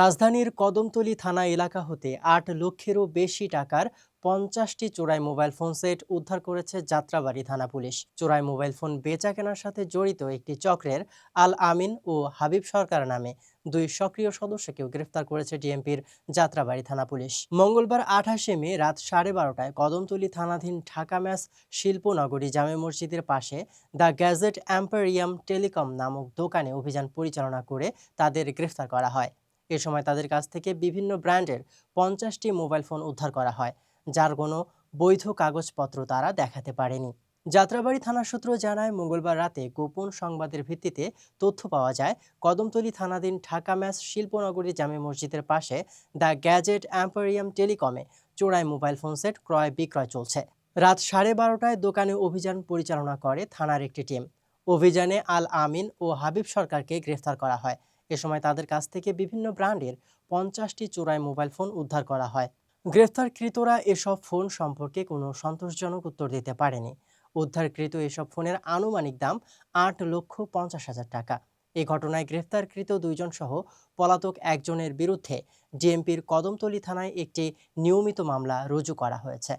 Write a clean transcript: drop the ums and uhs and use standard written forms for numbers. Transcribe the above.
রাজধানীর কদমতলী থানা এলাকা হতে ৮ লক্ষেরও বেশি টাকার ৫০টি চোরাই মোবাইল ফোন সেট উদ্ধার করেছে যাত্রাবাড়ী থানা পুলিশ। চোরাই মোবাইল ফোন বেচা কেনার সাথে জড়িত একটি চক্রের আল আমিন ও হাবিব সরকার নামে দুই সক্রিয় সদস্যকেও গ্রেফতার করেছে ডিএমপির যাত্রাবাড়ী থানা পুলিশ। মঙ্গলবার ২৮শে মে রাত ১২:৩০টায় কদমতলী থানাধীন ঢাকা ম্যাস শিল্পনগরী জামে মসজিদের পাশে দ্য গ্যাজেট এম্পেরিয়াম টেলিকম নামক দোকানে অভিযান পরিচালনা করে তাদের গ্রেফতার করা হয়। এ সময় তাদের কাছ থেকে বিভিন্ন ব্র্যান্ডের ৫০টি মোবাইল ফোন উদ্ধার করা হয়, যার কোনো বৈধ কাগজপত্র তারা দেখাতে পারেনি। যাত্রাবাড়ী থানা সূত্র জানায়, মঙ্গলবার রাতে গোপন সংবাদের ভিত্তিতে তথ্য পাওয়া যায় কদমতলী থানাধীন ঢাকা ম্যাস শিল্পনগরী জামে মসজিদের পাশে দ্য গ্যাজেট এম্পেরিয়াম টেলিকমে চোরাই মোবাইল ফোন সেট ক্রয় বিক্রয় চলছে। রাত ১২:৩০টায় দোকানে অভিযান পরিচালনা করে থানার একটি টিম। অভিযানে আল আমিন ও হাবিব সরকারকে গ্রেফতার করা হয়। এ সময় তাদের কাছ থেকে বিভিন্ন ব্র্যান্ডের ৫০টি চোরাই মোবাইল ফোন উদ্ধার করা হয়। গ্রেফতারকৃতরা এসব ফোন সম্পর্কে কোনো সন্তোষজনক উত্তর দিতে পারেনি। উদ্ধারকৃত এসব ফোনের আনুমানিক দাম ৮,৫০,০০০ টাকা। এই ঘটনায় গ্রেফতারকৃত দুইজন সহ পলাতক একজনের বিরুদ্ধে ডিএমপির কদমতলী থানায় একটি নিয়মিত মামলা রুজু করা হয়েছে।